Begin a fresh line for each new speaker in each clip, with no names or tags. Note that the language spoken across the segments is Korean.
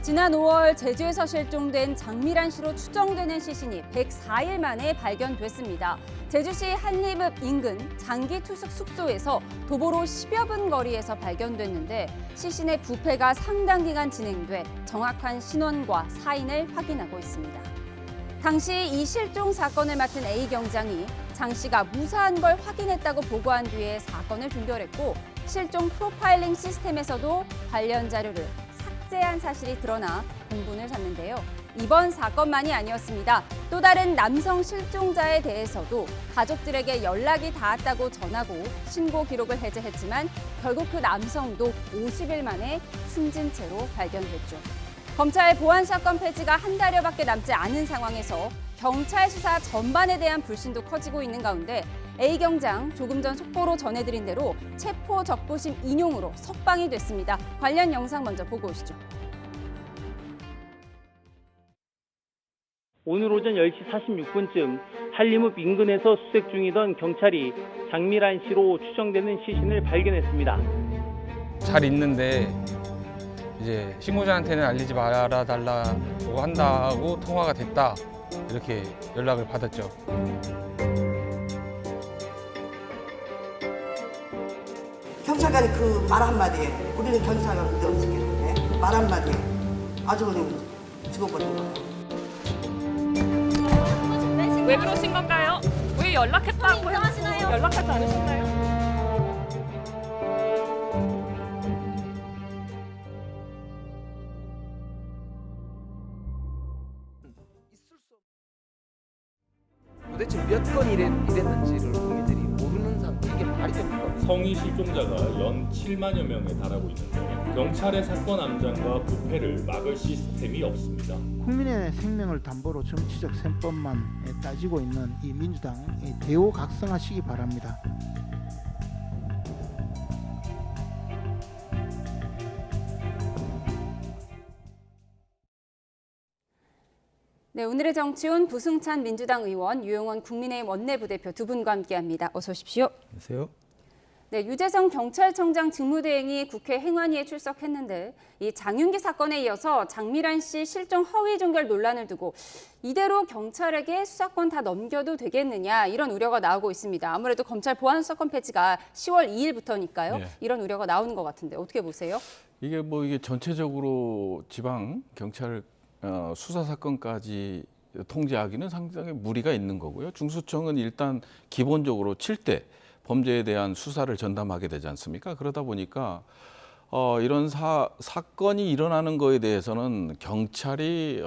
지난 5월 제주에서 실종된 장미란 씨로 추정되는 시신이 104일 만에 발견됐습니다. 제주시 한림읍 인근 장기투숙 숙소에서 도보로 10여 분 거리에서 발견됐는데 시신의 부패가 상당 기간 진행돼 정확한 신원과 사인을 확인하고 있습니다. 당시 이 실종 사건을 맡은 A 경장이 장 씨가 무사한 걸 확인했다고 보고한 뒤에 사건을 종결했고 실종 프로파일링 시스템에서도 관련 자료를 삭제한 사실이 드러나 공분을 샀는데요. 이번 사건만이 아니었습니다. 또 다른 남성 실종자에 대해서도 가족들에게 연락이 닿았다고 전하고 신고 기록을 해제했지만 결국 그 남성도 50일 만에 숨진 채로 발견됐죠. 검찰 보안 사건 폐지가 한 달여밖에 남지 않은 상황에서 경찰 수사 전반에 대한 불신도 커지고 있는 가운데 A 경장 조금 전 속보로 전해드린 대로 체포 적부심 인용으로 석방이 됐습니다. 관련 영상 먼저 보고 오시죠.
오늘 오전 10시 46분쯤 한림읍 인근에서 수색 중이던 경찰이 장미란 씨로 추정되는 시신을 발견했습니다.
잘 있는데 이제 신고자한테는 알리지 말아달라고 한다고 통화가 됐다 이렇게 연락을 받았죠.
경찰관이 그 말 한마디에 우리는 경찰관인데 어떻게 했는데 말 한마디에 아주 그냥 죽어버린 거예요.
왜 그러신 건가요? 왜 연락했다고 하시나요? 연락하지 않으셨나요?
도대체 몇 건 이랬는지를 국민들이 모르는 상태, 이게 말이 됩니까?
성인 실종자가 연 7만여 명에 달하고 있는데 경찰의 사건 암장과 부패를 막을 시스템이 없습니다.
국민의 생명을 담보로 정치적 셈법만 따지고 있는 이 민주당 대우각성하시기 바랍니다.
네, 오늘의 정치온 부승찬 민주당 의원, 유용원 국민의힘 원내부대표 두 분과 함께합니다. 어서 오십시오.
안녕하세요.
네, 유재성 경찰청장 직무대행이 국회 행안위에 출석했는데 이 장윤기 사건에 이어서 장미란 씨 실종 허위 종결 논란을 두고 이대로 경찰에게 수사권 다 넘겨도 되겠느냐 이런 우려가 나오고 있습니다. 아무래도 검찰 보안 수사권 폐지가 10월 2일부터니까요.
네.
이런 우려가 나오는 것 같은데 어떻게 보세요?
이게 전체적으로 지방 경찰 수사 사건까지 통제하기는 상당히 무리가 있는 거고요. 중수청은 일단 기본적으로 7대 범죄에 대한 수사를 전담하게 되지 않습니까? 그러다 보니까 이런 사건이 일어나는 거에 대해서는 경찰이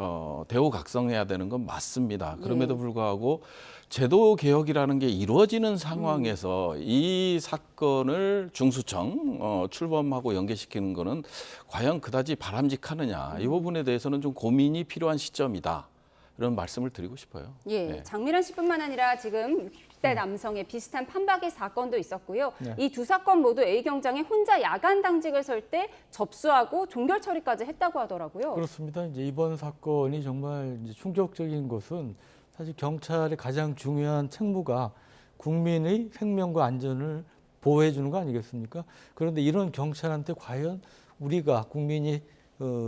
대우각성해야 되는 건 맞습니다. 그럼에도 불구하고 제도 개혁이라는 게 이루어지는 상황에서 이 사건을 중수청 출범하고 연계시키는 거는 과연 그다지 바람직하느냐. 이 부분에 대해서는 좀 고민이 필요한 시점이다. 이런 말씀을 드리고 싶어요.
예,
네.
장미란 씨뿐만 아니라 지금 60대 남성의 비슷한 판박이 사건도 있었고요.
네.
이 두 사건 모두 A 경장이 혼자 야간 당직을 설 때 접수하고 종결 처리까지 했다고 하더라고요.
그렇습니다. 이제 이번 사건이 정말 이제 충격적인 것은 사실 경찰의 가장 중요한 책무가 국민의 생명과 안전을 보호해 주는 거 아니겠습니까? 그런데 이런 경찰한테 과연 우리가 국민이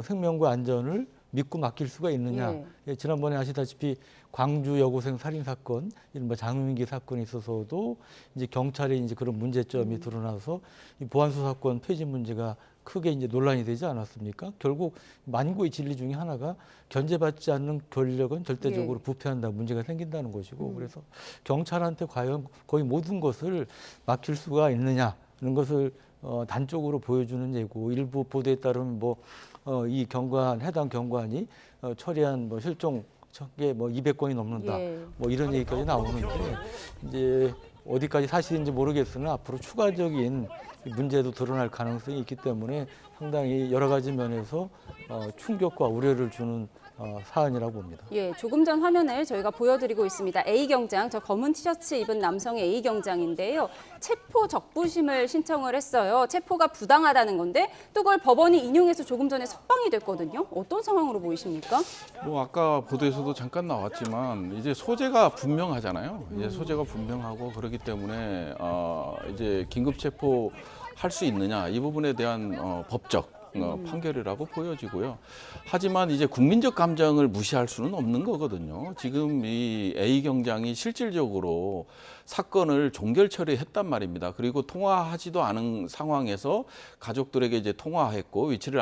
생명과 안전을 믿고 맡길 수가 있느냐. 예, 지난번에 아시다시피 광주 여고생 살인 사건, 이른바 장윤기 사건에 있어서도 이제 경찰의 이제 그런 문제점이 드러나서 이 보안 수사권 폐지 문제가 크게 이제 논란이 되지 않았습니까? 결국 만고의 진리 중에 하나가 견제받지 않는 권력은 절대적으로 부패한다, 문제가 생긴다는 것이고, 그래서 경찰한테 과연 거의 모든 것을 맡길 수가 있느냐 하는 것을 단적으로 보여주는 예고, 일부 보도에 따르면 이 해당 경관이 처리한 실종 게 200건이 넘는다. 이런 얘기까지 나오는데 이제 어디까지 사실인지 모르겠으나 앞으로 추가적인 문제도 드러날 가능성이 있기 때문에 상당히 여러 가지 면에서 충격과 우려를 주는 사안이라고 봅니다.
예, 조금 전 화면을 저희가 보여드리고 있습니다. A 경장, 저 검은 티셔츠 입은 남성의 A 경장인데요. 체포 적부심을 신청을 했어요. 체포가 부당하다는 건데 또 그걸 법원이 인용해서 조금 전에 석방이 됐거든요. 어떤 상황으로 보이십니까?
아까 보도에서도 잠깐 나왔지만 이제 소재가 분명하잖아요. 이제 소재가 분명하고 그렇기 때문에 이제 긴급 체포 할 수 있느냐 이 부분에 대한 법적 판결이라고 보여지고요. 하지만 이제 국민적 감정을 무시할 수는 없는 거거든요. 지금 이 A 경장이 실질적으로 사건을 종결 처리했단 말입니다. 그리고 통화하지도 않은 상황에서 가족들에게 이제 통화했고 위치를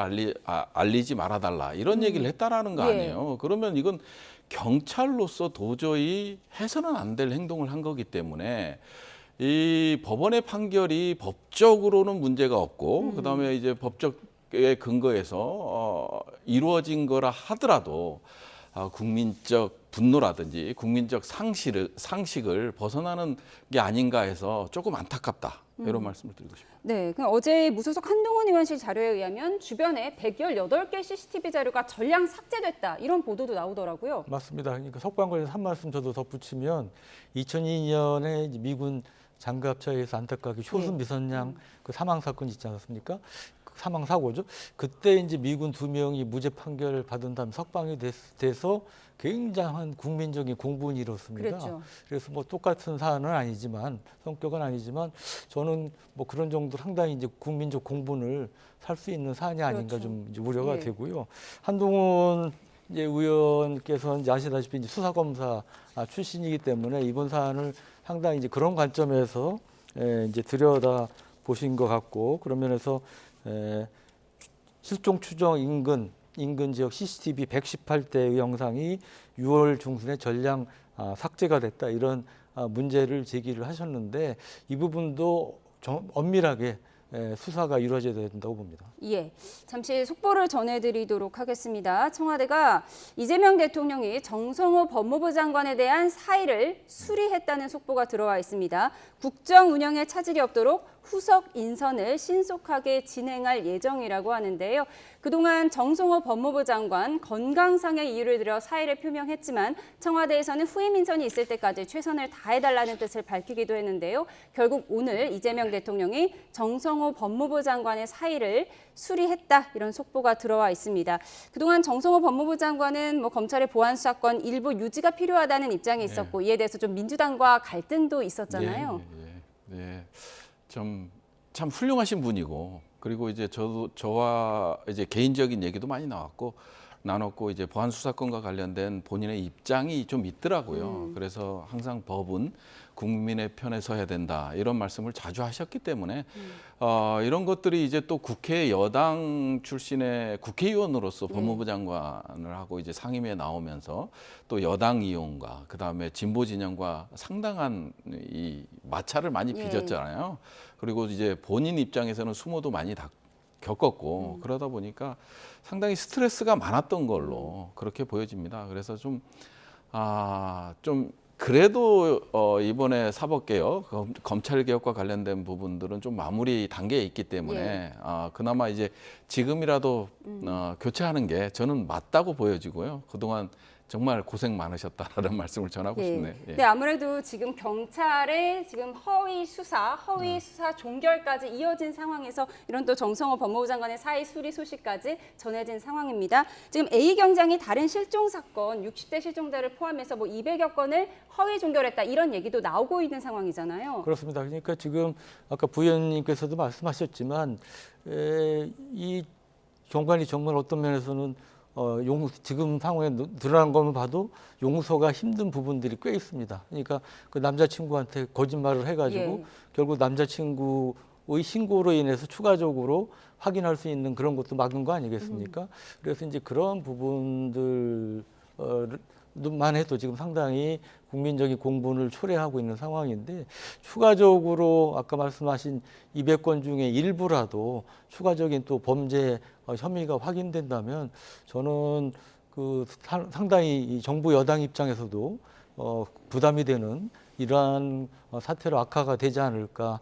알리지 말아달라 이런 얘기를 했다라는 거 아니에요. 그러면 이건 경찰로서 도저히 해서는 안 될 행동을 한 거기 때문에 이 법원의 판결이 법적으로는 문제가 없고 그다음에 이제 법적의 근거에서 이루어진 거라 하더라도 국민적 분노라든지 국민적 상식을 벗어나는 게 아닌가 해서 조금 안타깝다. 이런 말씀을 드리고 싶습니다.
네, 어제 무소속 한동훈 의원실 자료에 의하면 주변에 118개 CCTV 자료가 전량 삭제됐다. 이런 보도도 나오더라고요.
맞습니다. 그러니까 석방 관련해서 한 말씀 저도 덧붙이면 2002년에 미군 장갑차에서 안타깝게 효순 미선양 그 사망 사건 있지 않았습니까? 사망 사고죠. 그때 이제 미군 2명이 무죄 판결을 받은 다음 석방이 돼서 굉장한 국민적인 공분이 일었습니다.
그랬죠.
그래서 뭐 똑같은 사안은 아니지만 성격은 아니지만 저는 뭐 그런 정도 상당히 이제 국민적 공분을 살 수 있는 사안이 아닌가 좀 이제 우려가 되고요. 한동훈 이제 의원께서는 이제 아시다시피 이제 수사검사 출신이기 때문에 이번 사안을 상당히 이제 그런 관점에서 이제 들여다 보신 것 같고 그런 면에서 실종 추정 인근 지역 CCTV 118대의 영상이 6월 중순에 전량 삭제가 됐다 이런 문제를 제기를 하셨는데 이 부분도 엄밀하게 수사가 이루어져야 된다고 봅니다.
예, 잠시 속보를 전해드리도록 하겠습니다. 청와대가 이재명 대통령이 정성호 법무부 장관에 대한 사의를 수리했다는 속보가 들어와 있습니다. 국정 운영에 차질이 없도록 후속 인선을 신속하게 진행할 예정이라고 하는데요. 그동안 정성호 법무부 장관 건강상의 이유를 들어 사의를 표명했지만 청와대에서는 후임 인선이 있을 때까지 최선을 다해달라는 뜻을 밝히기도 했는데요. 결국 오늘 이재명 대통령이 정성호 법무부 장관의 사의를 수리했다 이런 속보가 들어와 있습니다. 그동안 정성호 법무부 장관은 검찰의 보안 수사권 일부 유지가 필요하다는 입장이 있었고 이에 대해서 좀 민주당과 갈등도 있었잖아요.
네. 참 훌륭하신 분이고 그리고 이제 저와 이제 개인적인 얘기도 많이 나눴고 이제 보안 수사권과 관련된 본인의 입장이 좀 있더라고요. 그래서 항상 법은 국민의 편에 서야 된다 이런 말씀을 자주 하셨기 때문에 이런 것들이 이제 또 국회 여당 출신의 국회의원으로서 법무부 장관을 하고 이제 상임위에 나오면서 또 여당 이용과 그다음에 진보 진영과 상당한 이 마찰을 많이 빚었잖아요. 그리고 이제 본인 입장에서는 수모도 많이 겪었고 그러다 보니까 상당히 스트레스가 많았던 걸로 그렇게 보여집니다. 그래서 좀 그래도 이번에 사법개혁, 검찰개혁과 관련된 부분들은 좀 마무리 단계에 있기 때문에 그나마 이제 지금이라도 교체하는 게 저는 맞다고 보여지고요. 그동안 정말 고생 많으셨다라는 말씀을 전하고 싶네요.
네, 아무래도 지금 경찰의 지금 허위 수사 종결까지 이어진 상황에서 이런 또 정성호 법무부 장관의 사의 수리 소식까지 전해진 상황입니다. 지금 A 경장이 다른 실종 사건 60대 실종자를 포함해서 200여 건을 허위 종결했다 이런 얘기도 나오고 있는 상황이잖아요.
그렇습니다. 그러니까 지금 아까 부위원님께서도 말씀하셨지만 이 경관이 정말 어떤 면에서는 지금 상황에 드러난 것만 봐도 용서가 힘든 부분들이 꽤 있습니다. 그러니까 그 남자친구한테 거짓말을 해가지고 결국 남자친구의 신고로 인해서 추가적으로 확인할 수 있는 그런 것도 막은 거 아니겠습니까? 그래서 이제 그런 부분들만 해도 지금 상당히 국민적인 공분을 초래하고 있는 상황인데 추가적으로 아까 말씀하신 200건 중에 일부라도 추가적인 또 범죄 혐의가 확인된다면 저는 상당히 이 정부 여당 입장에서도 부담이 되는 이러한 사태로 악화가 되지 않을까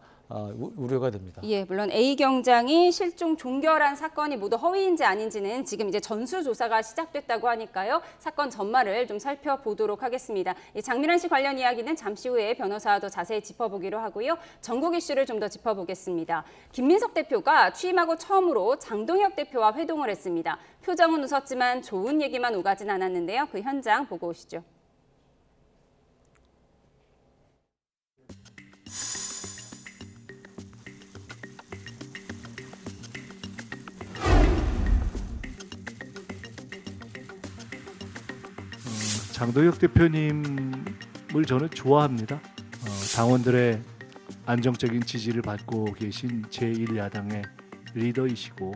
우려가 됩니다.
예, 물론 A 경장이 실종 종결한 사건이 모두 허위인지 아닌지는 지금 이제 전수조사가 시작됐다고 하니까요. 사건 전말을 좀 살펴보도록 하겠습니다. 이 장미란 씨 관련 이야기는 잠시 후에 변호사와 더 자세히 짚어보기로 하고요. 전국 이슈를 좀 더 짚어보겠습니다. 김민석 대표가 취임하고 처음으로 장동혁 대표와 회동을 했습니다. 표정은 웃었지만 좋은 얘기만 오가진 않았는데요. 그 현장 보고 오시죠.
장동혁 대표님을 저는 좋아합니다. 당원들의 안정적인 지지를 받고 계신 제1야당의 리더이시고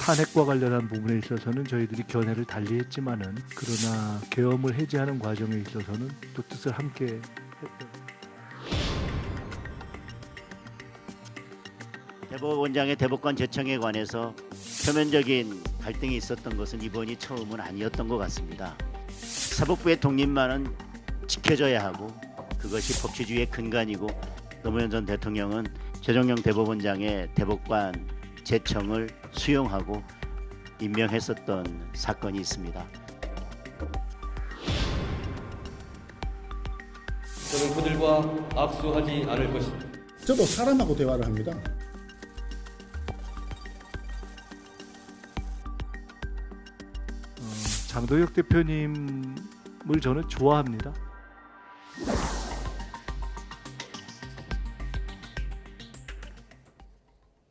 탄핵과 관련한 부분에 있어서는 저희들이 견해를 달리했지만은 그러나 계엄을 해제하는 과정에 있어서는 또 뜻을 함께 했던.
대법원장의 대법관 제청에 관해서 표면적인 갈등이 있었던 것은 이번이 처음은 아니었던 것 같습니다. 사법부의 독립만은 지켜져야 하고 그것이 법치주의의 근간이고 노무현 전 대통령은 최종영 대법원장의 대법관 제청을 수용하고 임명했었던 사건이 있습니다.
저는 그들과 악수하지 않을 것입니다.
저도 사람하고 대화를 합니다.
장동혁 대표님을 저는 좋아합니다.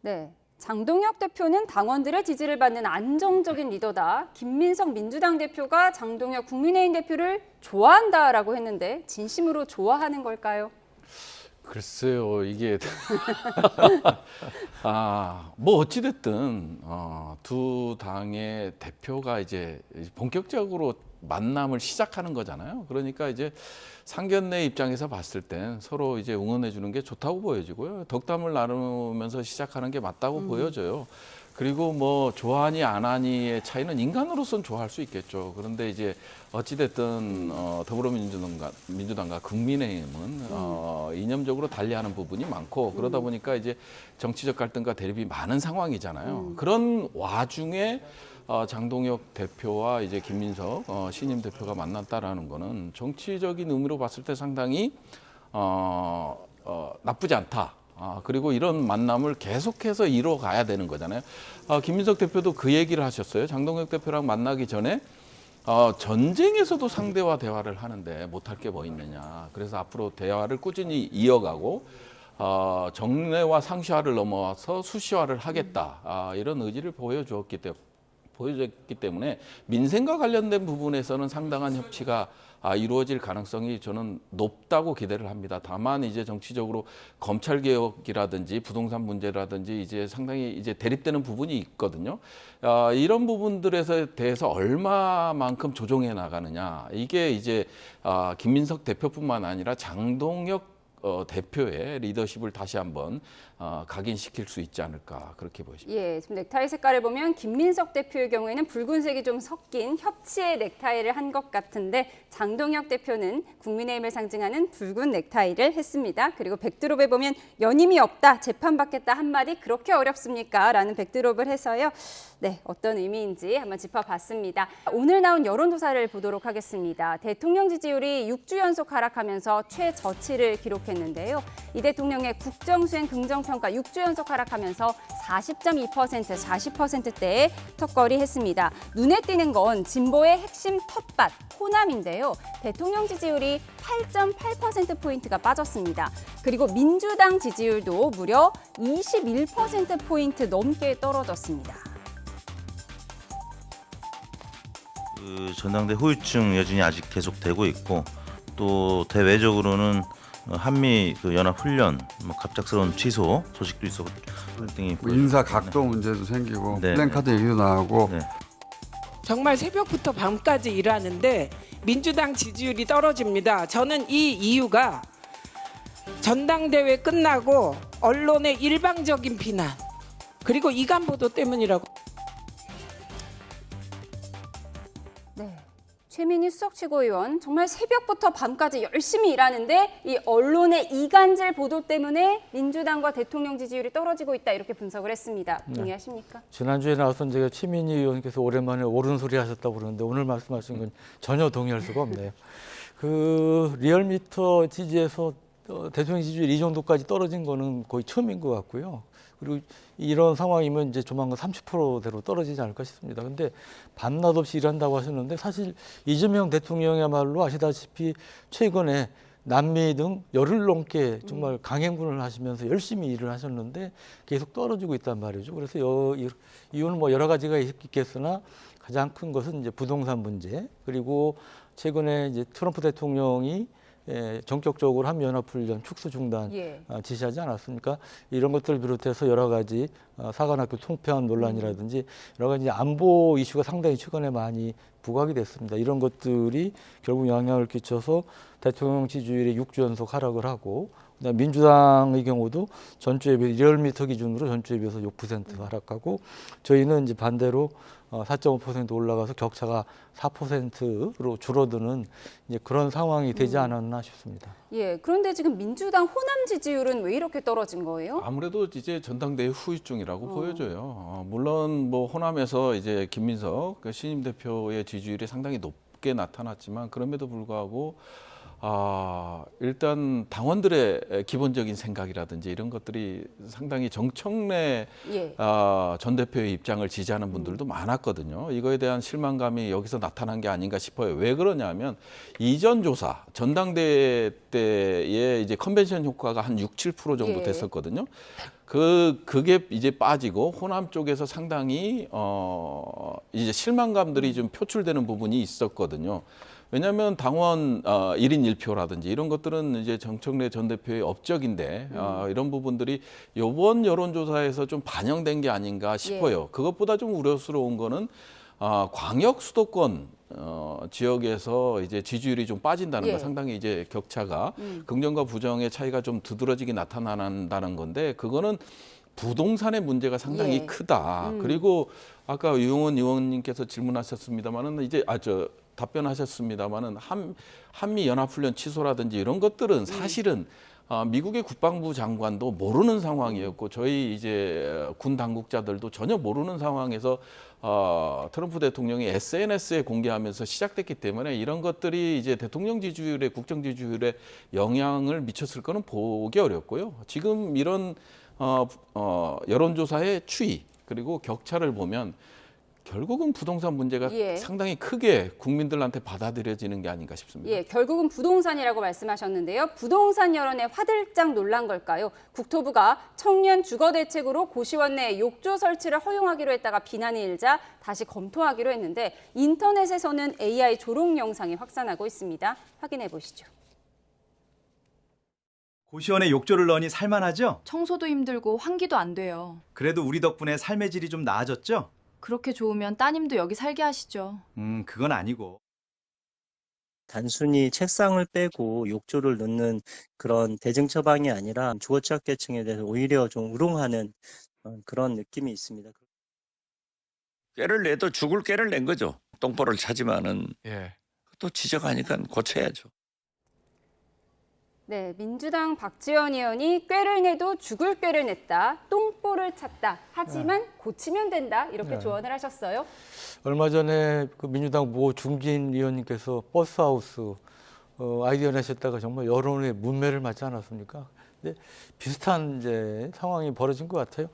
네. 장동혁 대표는 당원들의 지지를 받는 안정적인 리더다. 김민석 민주당 대표가 장동혁 국민의힘 대표를 좋아한다라고 했는데 진심으로 좋아하는 걸까요?
글쎄요, 이게 뭐 어찌 됐든 두 당의 대표가 이제 본격적으로 만남을 시작하는 거잖아요. 그러니까 이제 상견례 입장에서 봤을 땐 서로 이제 응원해 주는 게 좋다고 보여지고요. 덕담을 나누면서 시작하는 게 맞다고 보여져요. 그리고 뭐 좋아하니 안 하니의 차이는 인간으로서는 좋아할 수 있겠죠. 그런데 이제 어찌됐든 더불어민주당과 국민의힘은 이념적으로 달리하는 부분이 많고 그러다 보니까 이제 정치적 갈등과 대립이 많은 상황이잖아요. 그런 와중에 장동혁 대표와 이제 김민석 신임 대표가 만났다라는 거는 정치적인 의미로 봤을 때 상당히 나쁘지 않다. 그리고 이런 만남을 계속해서 이뤄가야 되는 거잖아요. 김민석 대표도 그 얘기를 하셨어요. 장동혁 대표랑 만나기 전에 전쟁에서도 상대와 대화를 하는데 못할 게 뭐 있느냐. 그래서 앞으로 대화를 꾸준히 이어가고 정례와 상시화를 넘어와서 수시화를 하겠다. 이런 의지를 보여줬기 때문에 민생과 관련된 부분에서는 상당한 협치가 이루어질 가능성이 저는 높다고 기대를 합니다. 다만 이제 정치적으로 검찰 개혁이라든지 부동산 문제라든지 이제 상당히 이제 대립되는 부분이 있거든요. 이런 부분들에 대해서 얼마만큼 조정해 나가느냐. 이게 이제 김민석 대표뿐만 아니라 장동혁 대표의 리더십을 다시 한번 각인시킬 수 있지 않을까 그렇게 보십니다.
예, 지금 넥타이 색깔을 보면 김민석 대표의 경우에는 붉은색이 좀 섞인 협치의 넥타이를 한 것 같은데 장동혁 대표는 국민의힘을 상징하는 붉은 넥타이를 했습니다. 그리고 백드롭에 보면 연임이 없다, 재판받겠다 한마디 그렇게 어렵습니까? 라는 백드롭을 해서요. 네, 어떤 의미인지 한번 짚어봤습니다. 오늘 나온 여론조사를 보도록 하겠습니다. 대통령 지지율이 6주 연속 하락하면서 최저치를 기록했는데요. 이 대통령의 국정수행 긍정평가 6주 연속 하락하면서 40.2%, 40%대에 턱걸이했습니다. 눈에 띄는 건 진보의 핵심 텃밭, 호남인데요. 대통령 지지율이 8.8%포인트가 빠졌습니다. 그리고 민주당 지지율도 무려 21%포인트 넘게 떨어졌습니다.
그 전당대 후유증 여전히 아직 계속되고 있고 또 대외적으로는 한미 그 연합 훈련 갑작스러운 취소 소식도 있었고 등이
인사 각도 문제도 생기고 플랜카드 얘기도 나오고
정말 새벽부터 밤까지 일하는데 민주당 지지율이 떨어집니다. 저는 이 이유가 전당대회 끝나고 언론의 일방적인 비난 그리고 이간 보도 때문이라고.
네. 최민희 수석 최고위원 정말 새벽부터 밤까지 열심히 일하는데 이 언론의 이간질 보도 때문에 민주당과 대통령 지지율이 떨어지고 있다 이렇게 분석을 했습니다. 동의하십니까?
지난주에 나왔던 제가 최민희 의원께서 오랜만에 옳은 소리 하셨다고 그러는데 오늘 말씀하신 건 전혀 동의할 수가 없네요. 그 리얼미터 지지에서 대통령 지지율 이 정도까지 떨어진 거는 거의 처음인 것 같고요. 그리고 이런 상황이면 이제 조만간 30%대로 떨어지지 않을까 싶습니다. 근데 밤낮 없이 일한다고 하셨는데 사실 이재명 대통령이야말로 아시다시피 최근에 남미 등 열흘 넘게 정말 강행군을 하시면서 열심히 일을 하셨는데 계속 떨어지고 있단 말이죠. 그래서 이유는 뭐 여러 가지가 있겠으나 가장 큰 것은 이제 부동산 문제 그리고 최근에 이제 트럼프 대통령이 전격적으로 한미연합훈련 축소 중단 지시하지 않았습니까? 이런 것들을 비롯해서 여러 가지 사관학교 통편 논란이라든지 여러 가지 안보 이슈가 상당히 최근에 많이 부각이 됐습니다. 이런 것들이 결국 영향을 끼쳐서 대통령 지지율이 6주 연속 하락을 하고, 그다음에 민주당의 경우도 전주에 비해서 리얼미터 기준으로 전주에 비해서 6% 하락하고, 저희는 이제 반대로 4.5% 올라가서 격차가 4%로 줄어드는 이제 그런 상황이 되지 않았나 싶습니다.
예, 그런데 지금 민주당 호남 지지율은 왜 이렇게 떨어진 거예요?
아무래도 이제 전당대회 후유증이라고 보여져요. 물론 뭐 호남에서 이제 김민석 신임 대표의 지지율이 상당히 높게 나타났지만 그럼에도 불구하고 일단 당원들의 기본적인 생각이라든지 이런 것들이 상당히 정청래 전 대표의 입장을 지지하는 분들도 많았거든요. 이거에 대한 실망감이 여기서 나타난 게 아닌가 싶어요. 왜 그러냐면 이전 조사 전당대회 때의 이제 컨벤션 효과가 한 6-7% 정도 됐었거든요. 그게 이제 빠지고 호남 쪽에서 상당히 이제 실망감들이 좀 표출되는 부분이 있었거든요. 왜냐하면 당원 1인 1표라든지 이런 것들은 이제 정청래 전 대표의 업적인데 이런 부분들이 이번 여론조사에서 좀 반영된 게 아닌가 싶어요. 그것보다 좀 우려스러운 거는 광역 수도권 지역에서 이제 지지율이 좀 빠진다는 거, 상당히 이제 격차가 긍정과 부정의 차이가 좀 두드러지게 나타난다는 건데, 그거는 부동산의 문제가 상당히 크다. 그리고 아까 유용원 의원님께서 질문하셨습니다만은 이제 답변하셨습니다만은 한미 연합훈련 취소라든지 이런 것들은 사실은 미국의 국방부 장관도 모르는 상황이었고 저희 이제 군 당국자들도 전혀 모르는 상황에서 트럼프 대통령이 SNS에 공개하면서 시작됐기 때문에 이런 것들이 이제 대통령 지지율에 국정 지지율에 영향을 미쳤을 거는 보기 어렵고요. 지금 이런 여론조사의 추이 그리고 격차를 보면 결국은 부동산 문제가 상당히 크게 국민들한테 받아들여지는 게 아닌가 싶습니다.
예, 결국은 부동산이라고 말씀하셨는데요. 부동산 여론에 화들짝 놀란 걸까요? 국토부가 청년 주거 대책으로 고시원 내 욕조 설치를 허용하기로 했다가 비난이 일자 다시 검토하기로 했는데 인터넷에서는 AI 조롱 영상이 확산하고 있습니다. 확인해 보시죠.
고시원에 욕조를 넣으니 살만하죠?
청소도 힘들고 환기도 안 돼요.
그래도 우리 덕분에 삶의 질이 좀 나아졌죠?
그렇게 좋으면 따님도 여기 살게 하시죠.
그건 아니고.
단순히 책상을 빼고 욕조를 넣는 그런 대증 처방이 아니라 주거 취약계층에 대해서 오히려 좀 우롱하는 그런 느낌이 있습니다.
꾀를 내도 죽을 꾀를 낸 거죠. 똥볼을 차지만은 또 지적하니까 고쳐야죠.
네, 민주당 박지원 의원이 꾀를 내도 죽을 꾀를 냈다. 똥볼을 찼다. 하지만 고치면 된다. 이렇게 조언을 하셨어요.
얼마 전에 그 민주당 모 중진 의원님께서 버스하우스 아이디어 내셨다가 정말 여론의 문매를 맞지 않았습니까? 근데 비슷한 이제 상황이 벌어진 것 같아요.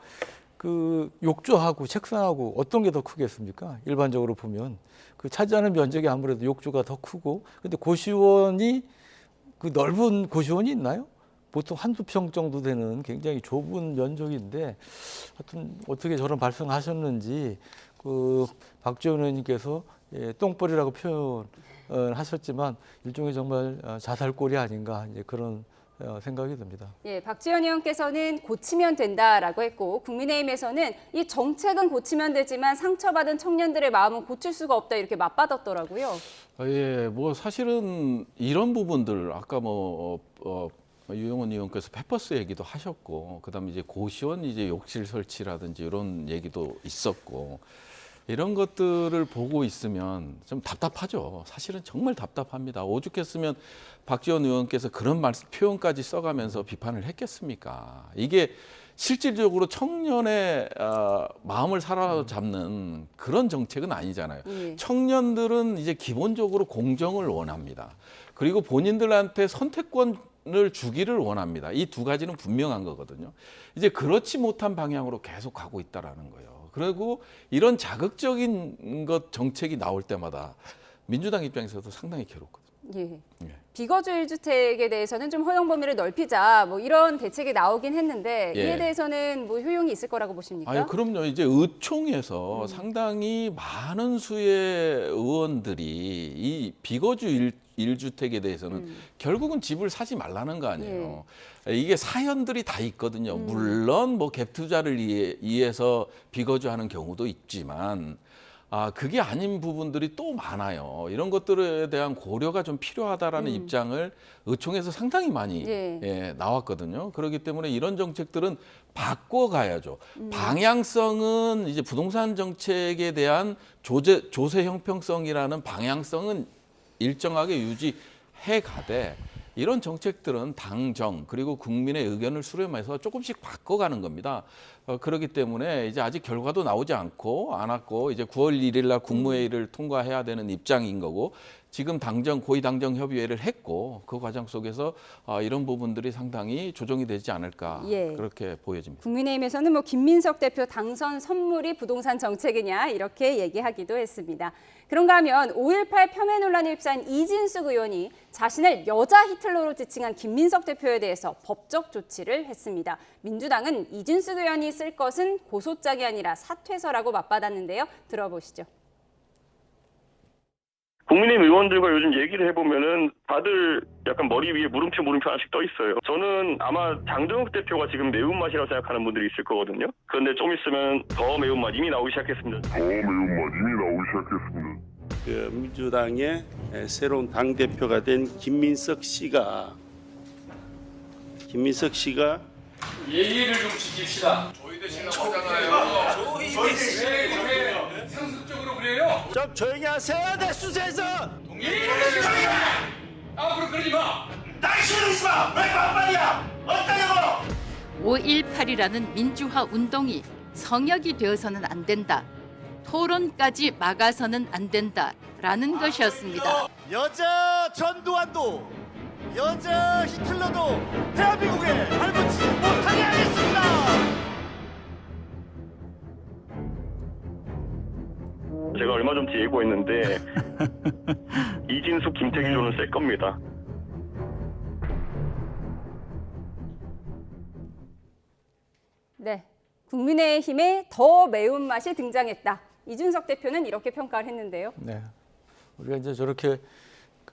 그 욕조하고 책상하고 어떤 게 더 크겠습니까? 일반적으로 보면 그 차지하는 면적이 아무래도 욕조가 더 크고, 근데 고시원이 그 넓은 고시원이 있나요? 보통 한두 평 정도 되는 굉장히 좁은 면적인데 하여튼 어떻게 저런 발생하셨는지 그 박지원 의원님께서 똥볼이라고 표현하셨지만 일종의 정말 자살골이 아닌가 이제 그런 생각이 듭니다.
예, 박지원 의원께서는 고치면 된다라고 했고 국민의힘에서는 이 정책은 고치면 되지만 상처받은 청년들의 마음은 고칠 수가 없다 이렇게 맞받았더라고요.
예, 뭐 사실은 이런 부분들 아까 유용원 의원께서 페퍼스 얘기도 하셨고 그다음에 이제 고시원 이제 욕실 설치라든지 이런 얘기도 있었고 이런 것들을 보고 있으면 좀 답답하죠. 사실은 정말 답답합니다. 오죽했으면 박지원 의원께서 그런 표현까지 써가면서 비판을 했겠습니까? 이게 실질적으로 청년의 마음을 사로잡는 그런 정책은 아니잖아요. 청년들은 이제 기본적으로 공정을 원합니다. 그리고 본인들한테 선택권을 주기를 원합니다. 이 두 가지는 분명한 거거든요. 이제 그렇지 못한 방향으로 계속 가고 있다라는 거예요. 그리고 이런 자극적인 정책이 나올 때마다 민주당 입장에서도 상당히 괴롭거든요.
예. 비거주 1주택에 대해서는 좀 허용 범위를 넓히자 뭐 이런 대책이 나오긴 했는데 이에 대해서는 뭐 효용이 있을 거라고 보십니까?
아유, 그럼요. 이제 의총에서 상당히 많은 수의 의원들이 이 비거주 1주택에 대해서는 결국은 집을 사지 말라는 거 아니에요. 이게 사연들이 다 있거든요. 물론 뭐 갭 투자를 위해서 비거주하는 경우도 있지만 그게 아닌 부분들이 또 많아요. 이런 것들에 대한 고려가 좀 필요하다라는 입장을 의총에서 상당히 많이 나왔거든요. 그렇기 때문에 이런 정책들은 바꿔가야죠. 방향성은 이제 부동산 정책에 대한 조세 형평성이라는 방향성은 일정하게 유지해 가되 이런 정책들은 당정 그리고 국민의 의견을 수렴해서 조금씩 바꿔가는 겁니다. 그렇기 때문에 이제 아직 결과도 나오지 않았고 이제 9월 1일 날 국무회의를 통과해야 되는 입장인 거고 지금 고위 당정 협의회를 했고 그 과정 속에서 이런 부분들이 상당히 조정이 되지 않을까 그렇게 보여집니다.
국민의힘에서는 뭐 김민석 대표 당선 선물이 부동산 정책이냐 이렇게 얘기하기도 했습니다. 그런가 하면 5.18 폄훼 논란에 휩싸인 이진숙 의원이 자신을 여자 히틀러로 지칭한 김민석 대표에 대해서 법적 조치를 했습니다. 민주당은 이진숙 의원이 쓸 것은 고소장이 아니라 사퇴서라고 맞받았는데요. 들어보시죠.
국민의힘 의원들과 요즘 얘기를 해보면은 다들 약간 머리 위에 물음표 하나씩 떠 있어요. 저는 아마 장동혁 대표가 지금 매운맛이라고 생각하는 분들이 있을 거거든요. 그런데 좀 있으면 더 매운맛 이미 나오기 시작했습니다.
그 민주당의 새로운 당 대표가 된 김민석 씨가
예의를 좀 지킵시다. 조희대 씨가 보잖아요. 조희대 왜 상습적으로 그래요?
좀 조용히 하세요, 내 수세에서.
앞으로 그러지 마.
당신은 마. 왜 반말이야? 어떠냐고?
5.18이라는 민주화 운동이 성역이 되어서는 안 된다. 토론까지 막아서는 안 된다라는 것이었습니다.
여자 전두환도 여자 히틀러도 대한민국에 발붙이지 못하게 하겠습니다.
제가 얼마 전부터 예고했는데 이진숙, 김태규조는 셀 겁니다.
네, 국민의힘에 더 매운맛이 등장했다. 이준석 대표는 이렇게 평가를 했는데요.
네, 우리가 이제 저렇게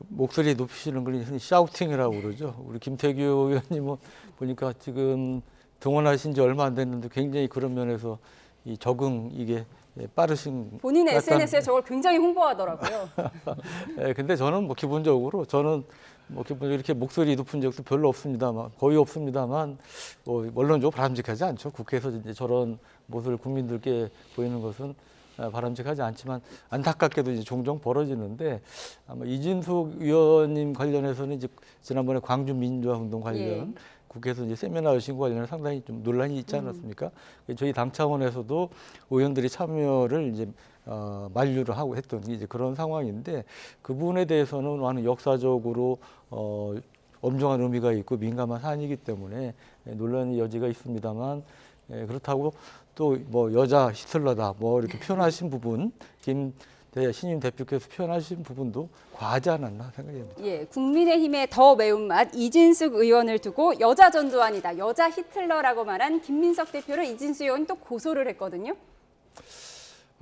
목소리 높이시는 걸 흔히 샤우팅이라고 그러죠. 우리 김태규 의원님은 보니까 지금 등원하신 지 얼마 안 됐는데 굉장히 그런 면에서 이 적응 이게 빠르신
본인 SNS에 저걸 굉장히 홍보하더라고요.
네, 근데 저는 기본적으로 이렇게 목소리 높은 적도 별로 없습니다만 거의 없습니다만 원론적으로 바람직하지 않죠. 국회에서 이제 저런 모습을 국민들께 보이는 것은 바람직하지 않지만 안타깝게도 이제 종종 벌어지는데 아마 이진숙 의원님 관련해서는 이제 지난번에 광주 민주화 운동 관련 국회에서 이제 세미나 신고 관련해 상당히 좀 논란이 있지 않았습니까? 저희 당 차원에서도 의원들이 참여를 이제 만류를 하고 했던 이제 그런 상황인데 그 부분에 대해서는 많은 역사적으로 엄중한 의미가 있고 민감한 사안이기 때문에 논란의 여지가 있습니다만 그렇다고 또 여자 히틀러다 이렇게 표현하신 부분 신임 대표께서 표현하신 부분도 과하지 않았나 생각이 됩니다.
예, 국민의힘의 더 매운맛 이진숙 의원을 두고 여자 전두환이다, 여자 히틀러라고 말한 김민석 대표를 이진숙 의원이 또 고소를 했거든요.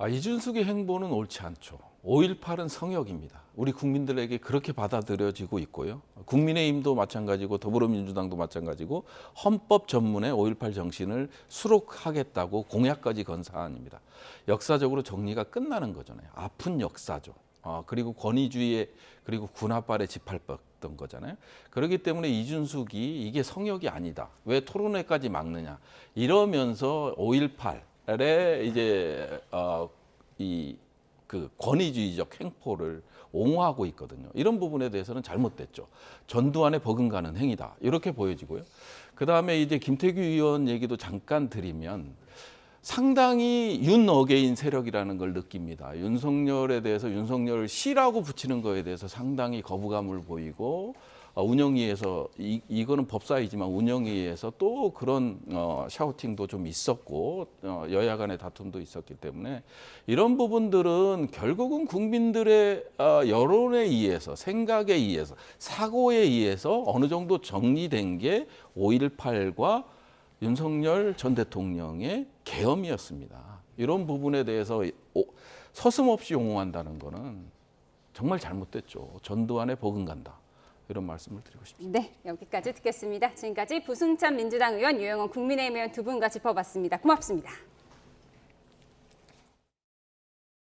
이준숙의 행보는 옳지 않죠. 5.18은 성역입니다. 우리 국민들에게 그렇게 받아들여지고 있고요. 국민의힘도 마찬가지고 더불어민주당도 마찬가지고 헌법 전문에 5.18 정신을 수록하겠다고 공약까지 건 사안입니다. 역사적으로 정리가 끝나는 거잖아요. 아픈 역사죠. 그리고 권위주의에 그리고 군합발에 짓밟았던 거잖아요. 그렇기 때문에 이준숙이 이게 성역이 아니다. 왜 토론회까지 막느냐. 이러면서 5.18에 이제 그 권위주의적 행포를 옹호하고 있거든요. 이런 부분에 대해서는 잘못됐죠. 전두환에 버금가는 행위다. 이렇게 보여지고요. 그다음에 이제 김태규 의원 얘기도 잠깐 드리면 상당히 윤어게인 세력이라는 걸 느낍니다. 윤석열에 대해서 윤석열을 씨라고 붙이는 거에 대해서 상당히 거부감을 보이고 운영위에서 이거는 법사위지만 운영위에서 또 그런 샤우팅도 좀 있었고 여야 간의 다툼도 있었기 때문에 이런 부분들은 결국은 국민들의 여론에 의해서 생각에 의해서 사고에 의해서 어느 정도 정리된 게 5.18과 윤석열 전 대통령의 계엄이었습니다. 이런 부분에 대해서 서슴없이 용어한다는 거는 정말 잘못됐죠. 전두환의 버금간다. 이런 말씀을 드리고 싶습니다.
네, 여기까지 듣겠습니다. 지금까지 부승찬 민주당 의원, 유영원 국민의힘 의원 두 분과 짚어봤습니다. 고맙습니다.